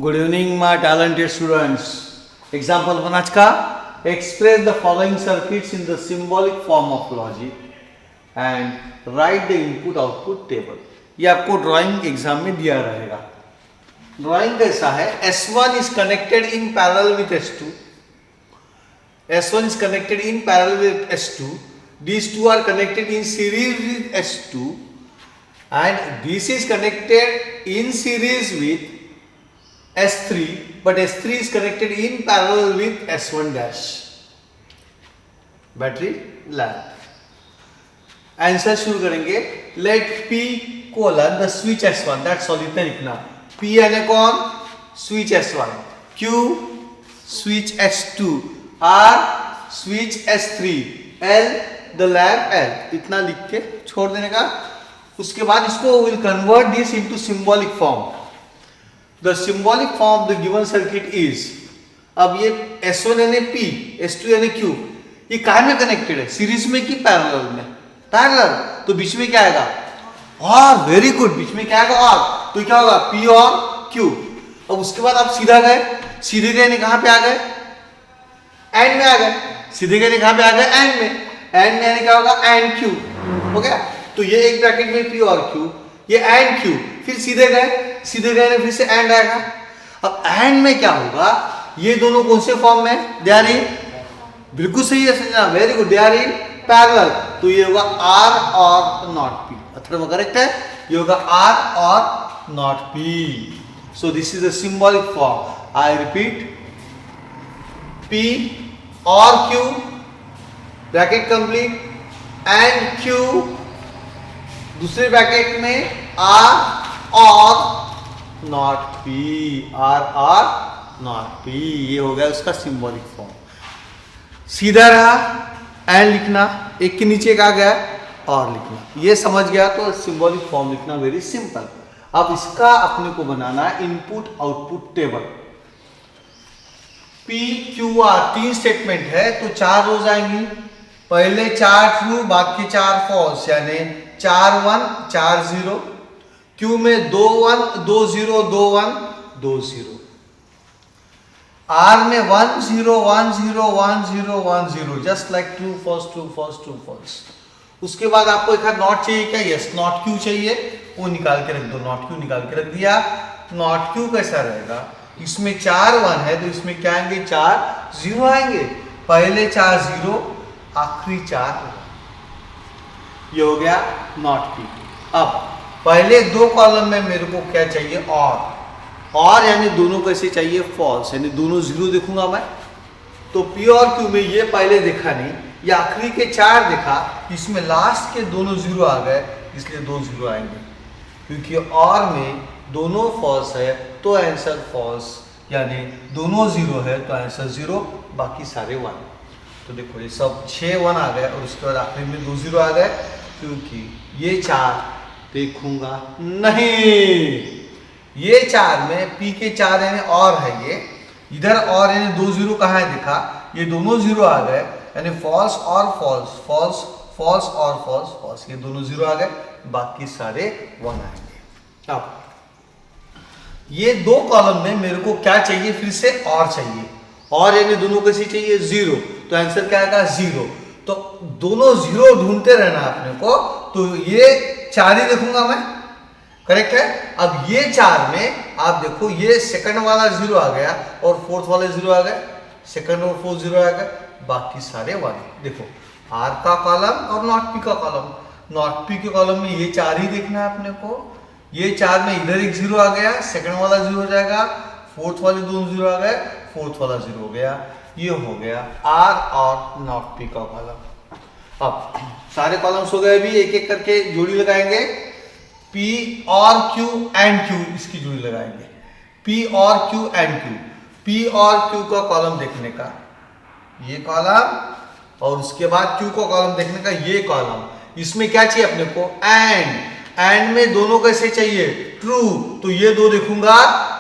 Good evening, my talented students. Example 1 आज का express the following circuits in the symbolic form of logic and write the input output table. ये आपको drawing exam में दिया रहेगा. Drawing कैसा है? S1 is connected in parallel with S2. S1 is connected in parallel with S2. These two are connected in series with S2, and this is connected in series with S3, but S3 is connected in parallel with S1 dash. Battery lamp. Answer शुरू करेंगे. Let P colon the switch S1. That's all. इतना लिखना. P यानी कौन? Switch S1. Q switch S2. R switch S3. L the lamp L. इतना लिख के छोड़ देने का. उसके बाद इसको will convert this into symbolic form. The symbolic form of the given circuit is, अब ये S1 यानी P, S2 यानी Q, ये काहे में कनेक्टेड है? सीरीज में कि पैरेलल में? पैरेलल. तो बीच में क्या आएगा? और. Very good. बीच में क्या आएगा? और. तो क्या होगा? P और Q. अब उसके बाद आप सीधा गए. सीधे गए कहाँ पे आ गए? एंड में आ गए. सीधे गए कहाँ पे आ गए? एंड में. एंड में यानी क्या होगा? And Q. हो गया. तो ये एक ब्रैकेट में P और Q, ये एंड Q. फिर सीधे गए फिर से एंड आएगा. अब एंड में क्या होगा? ये दोनों कौन से फॉर्म में? They are in. बिल्कुल सही है समझना. Very good. They are in parallel. तो ये होगा आर और नॉट पी. अथर्व करेक्ट है. ये होगा आर और not P. So this is the symbolic form. I repeat. P और Q bracket complete, and Q दूसरे ब्रैकेट में आर और नॉट पी. आर और नॉट पी. ये हो गया उसका सिंबॉलिक फॉर्म. सीधा रहा. एंड लिखना. एक के नीचे एक आ गया और लिखना. ये समझ गया तो सिंबॉलिक फॉर्म लिखना वेरी सिंपल. अब इसका अपने को बनाना है input output table. P Q R तीन स्टेटमेंट है तो 4 रोज आएंगी. पहले 4 ट्रू, बाकी 4 फॉल्स, यानी 4 1 4 0. क्यू में 2 1 2 0 2 1 2 0. आर में 1 0 1 0 1 0 1 0. Just like true false true false true false. उसके बाद आपको एक नॉट चाहिए क्या? यस. नॉट क्यू चाहिए. वो निकाल के रख दो. नॉट क्यू निकाल के रख दिया. नॉट क्यू कैसा रहेगा? इसमें 4 1 है तो इसमें क्या आएंगे? 4 0 आएंगे. पहले 4 0, आखिरी 4. ये हो गया नॉट क्यू. अब पहले 2 कॉलम में मेरे को क्या चाहिए? और यानी दोनों कैसे चाहिए? फॉल्स, यानी दोनों 0 देखूंगा मैं. तो पी और क्यू में ये पहले देखा नहीं, ये आखिरी के 4 देखा. इसमें लास्ट के दोनों 0 आ गए, इसलिए 2 0 आएंगे. क्योंकि और में दोनों फॉल्स है तो आंसर फॉल्स, यानी दोनों 0 है तो आंसर 0, बाकी सारे 1. तो देखो ये सब 6 1 आ गए और उसके बाद आखिरी में 2 0 आ गए. क्योंकि ये 4 देखूंगा नहीं. ये 4 में पी के 4 यानी और है. ये इधर और यानी 2 0 कहाँ है? देखा. ये दोनों 0 आ गए, यानी फॉल्स और फॉल्स, फॉल्स फॉल्स और फॉल्स फॉल्स. ये दोनों 0 आ गए, बाकी सारे 1 आएंगे. अब ये 2 कॉलम में मेरे को क्या चाहिए? फिर से और चाहिए. और यानी दोनों कैसे चाहिए? 0. तो आंसर क्या आएगा? 0. तो दोनों 0 ढूंढते रहना अपने को. तो ये 4 ही देखूंगा मैं. करेक्ट है. अब ये 4 में आप देखो, ये सेकंड वाला 0 आ गया और फोर्थ वाले 0 आ गए. सेकंड और फोर्थ 0 आ गए, बाकी सारे 1. देखो आर का कॉलम और नॉट पी का कॉलम. नॉट पी के कॉलम में ये 4 ही देखना है अपने को. ये 4 में इधर एक 0 आ गया, सेकंड वाला 0 हो जाएगा. फोर्थ वाले 2 0 आ गए, फोर्थ वाला 0 हो गया. ये हो गया आर और नॉट पी का कॉलम. अब सारे कॉलम्स हो गए. अभी एक एक करके जोड़ी लगाएंगे. P और Q एंड Q, इसकी जोड़ी लगाएंगे. P और Q एंड Q. P और Q का कॉलम देखने का ये कॉलम, और उसके बाद Q का कॉलम देखने का ये कॉलम. इसमें क्या चाहिए अपने को? एंड में दोनों कैसे चाहिए? ट्रू. तो ये 2 देखूंगा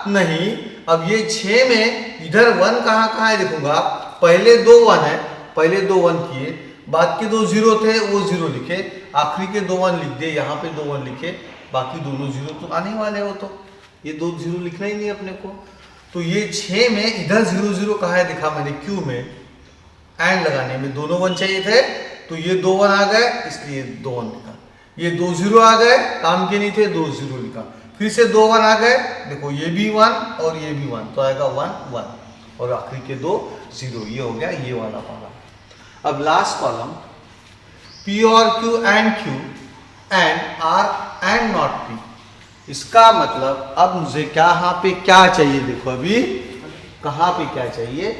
नहीं. अब ये 6 में इधर 1 कहाँ है देखूंगा. पहले 2 1 है, पहले 2 1 किए, बाद के 2 0 थे वो 0 लिखे, आखिरी के 2 1 लिख दे. यहाँ पे 2 1 लिखे, बाकी दोनों 0 तो आने वाले हो. तो ये 2 0 लिखना ही नहीं अपने को. तो ये 6 में इधर 0 0 कहाँ है दिखा मैंने क्यू में, एंड लगाने में दोनों 1 चाहिए थे, तो ये 2 1 आ गए इसलिए 2 1 लिखा। ये 2 0 आ गए, काम के नहीं थे, 2 0 लिखा। फिर से 2 1 आ गए, देखो ये भी 1 और ये भी 1, तो आएगा 1 1 और आखिरी के 2 0। ये हो गया ये वाला कॉलम। अब लास्ट कॉलम P और Q and R and not P। इसका मतलब अब मुझे कहाँ पे क्या चाहिए, देखो अभी कहाँ पे क्या चाहिए,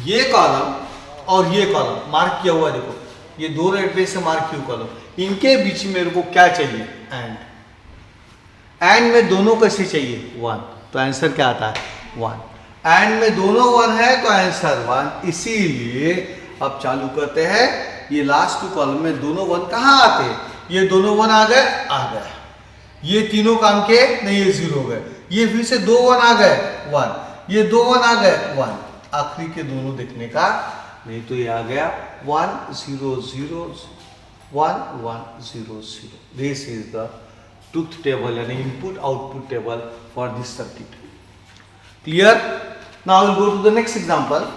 ये कॉलम और ये कॉलम मार्क किया हुआ, देखो ये 2 रेड पे से मार्क क्यू कॉलम, इनके बीच में मेरे को क्या चाहिए, एंड में दोनों कैसे चाहिए 1, तो आंसर क्या आता है 1। एंड में दोनों 1 है तो आंसर 1, इसीलिए अब चालू करते हैं। ये लास्ट 2 कॉलम में दोनों 1 कहाँ आते हैं, ये दोनों 1 आ गए, ये तीनों काम के नहीं, ये 0 हो गए, ये फिर से 2 1 आ गए 1, ये 2 1 आ गए 1, आखिरी के दोनों देखने का नहीं, तो ये आ गया 1 0 0 1 1 0 0। This is the truth table यानी input output table for this circuit. Clear? Now will go to the next example.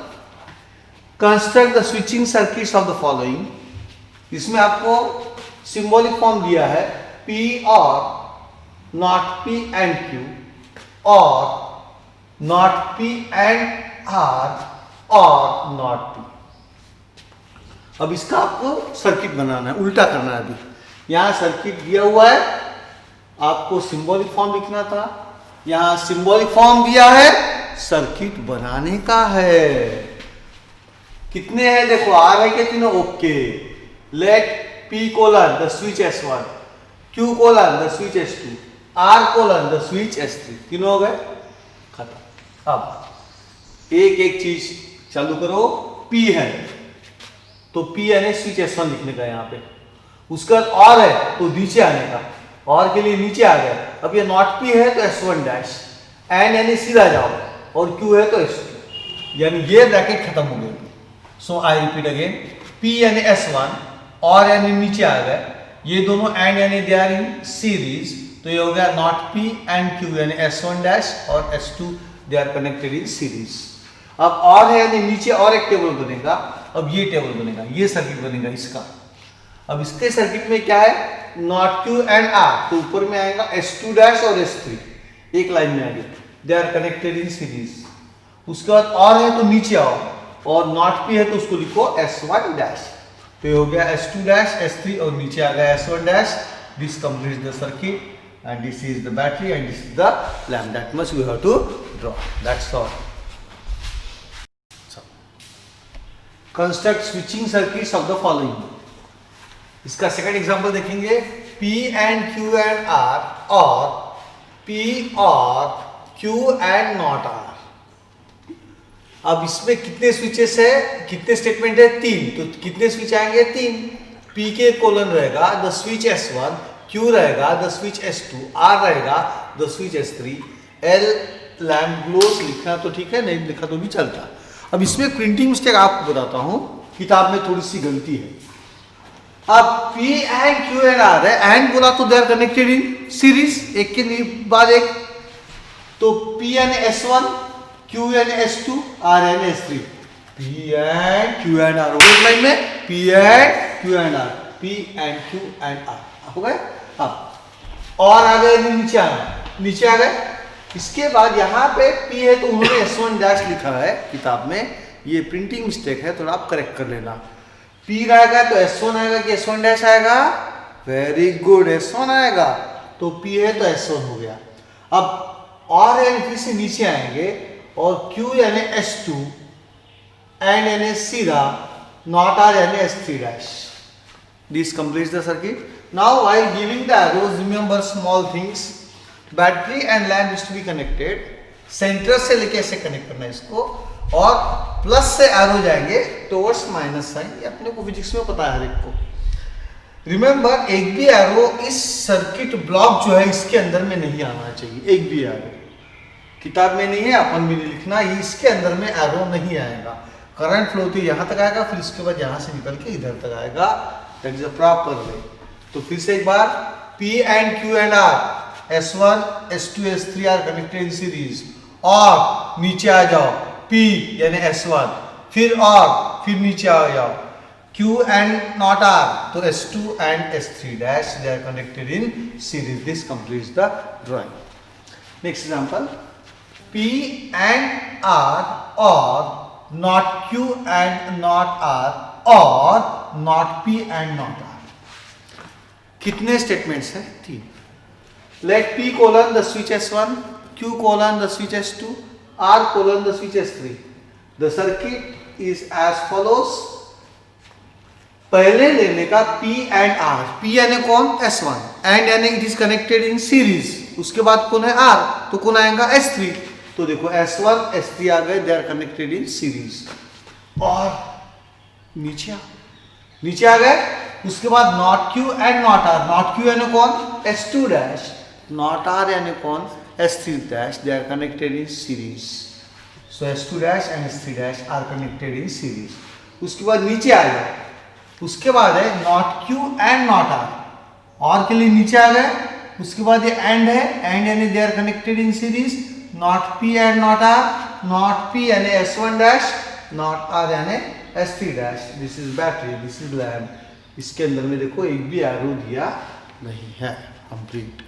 Construct the switching circuits of the following. इसमें आपको सिंबॉलिक फॉर्म दिया है P और नॉट P एंड Q और not P and R और not P। अब इसका आपको सर्किट बनाना है, उल्टा करना है। अभी यहां सर्किट दिया हुआ है, आपको सिंबॉलिक फॉर्म लिखना था, यहां सिंबॉलिक फॉर्म दिया है, सर्किट बनाने का है। कितने हैं देखो, आ रहे के तीनों, okay. Let P colon the switch S1, Q colon the switch S2, R colon the switch S3, तीनों हो गए खत्म। अब एक एक चीज चालू करो। P है तो P यानी स्विच S1 लिखने का यहाँ पे, उसका और है तो नीचे आने का, और के लिए नीचे आ गया। अब ये नॉट P है तो S1 डैश, एन यानी सीधा जाओ, और Q है तो S2, यानी ये ब्रैकेट खत्म हो गई। सो आई रिपीट अगेन, P यानी S1 और यानी नीचे आ गए, ये दोनों एंड यानी दे आर इन सीरीज, तो ये हो गया नॉट P एंड Q यानी S1 डैश और S2 they are connected in series. अब और है यानी नीचे और एक टेबल बनेगा, अब ये टेबल बनेगा, ये सर्किट बनेगा इसका। अब इसके सर्किट में क्या है, नॉट Q एंड R, तो ऊपर में आएगा S2 डैश और S3 एक लाइन में आएंगे, they are connected in series. उसके बाद और है तो नीचे आओ, और नॉट P है तो उसको लिखो S1 डैश, तो ये हो गया S2 डैश S3 और नीचे आ गया S1 dash. This completes the circuit and this is the battery and this is the lamp. That much we have to draw, that's all. Construct switching circuits of the following. इसका second example देखेंगे, P and Q and R और P और Q and not R। अब इसमें कितने switches है, कितने statement है, 3, तो कितने स्विच आएंगे 3। P के कोलन रहेगा द स्विच S1, Q रहेगा द स्विच S2, R रहेगा the switch S3। L lamp glows लिखना तो ठीक है, नहीं लिखा तो भी चलता। अब इसमें प्रिंटिंग मिस्टेक आपको बताता हूं, किताब में थोड़ी सी गलती है। अब P and Q and R है, एंड बोला तो they are connected in series, एक के बाद एक, तो P यानी S1, Q यानी S2, R यानी S3। P and Q and R एक लाइन में, P and Q and R, P and Q and R हो गए। अब और आ गए, नीचे आना, नीचे आ गए। इसके बाद यहाँ पे P है तो उन्होंने S1 डैश लिखा है किताब में, ये प्रिंटिंग मिस्टेक है, थोड़ा आप करेक्ट कर लेना। P रहेगा तो S1 आएगा कि S1 डैश आएगा, वेरी गुड, S1 आएगा, तो P है तो S1 हो गया। अब और यानी फिर से नीचे आएंगे, और Q यानी S2, एंड यानी सीधा, नॉट R यानी S3 dash. This completes the circuit. Now while giving the arrows remember small things. Battery and lamp is to be connected, centre से लेके ऐसे कनेक्ट करना है इसको, और प्लस से एरो जाएंगे टुवर्ड्स माइनस साइन, ये अपने को फिजिक्स में पता है हर एक को। रिमेंबर, एक भी एरो इस सर्किट ब्लॉक जो है इसके अंदर में नहीं आना चाहिए, एक भी एरो किताब में नहीं है, अपन भी नहीं लिखना, ये इसके अंदर में एरो नहीं आएगा। करंट फ्लो तो यहाँ तक आएगा, फिर इसके बाद यहाँ से निकल के इधर तक आएगा, that is a proper way. तो फिर से एक बार, P and Q and R, S1, S2, S3 are connected in series, और नीचे आ जाओ P यानी S1, फिर नीचे आ जाओ Q and not R, तो S2 and S3 dash they are connected in series. This completes the drawing. Next example, P and R or not Q and not R or not P and not R. कितने statements हैं? 3. Let P colon the switch S1, Q colon the switch S2, R colon the switch S3. The circuit is as follows. पहले लेने का P and R. P यानी कौन? S1. And यानी it is connected in series. उसके बाद कौन है? R. तो कौन आएगा? S3. तो देखो S1 S3 आ गए, they are connected in series. और नीचे आ गए. उसके बाद not Q and not R. Not Q यानी कौन? S2 dash. नॉट R यानी कौन? S3 dash. They are connected in series. So S2 dash and S3 dash are connected in series. उसके बाद नीचे आ गए. उसके बाद है not Q and not R. और के लिए नीचे आ गए. उसके बाद ये एंड है. एंड यानी they are connected in series. Not P and not R. Not P यानी S1 डैश. नॉट R यानी S3 dash. This is battery, this is lamp. इसके अंदर में देखो एक भी एरो दिया नहीं है. कंप्लीट.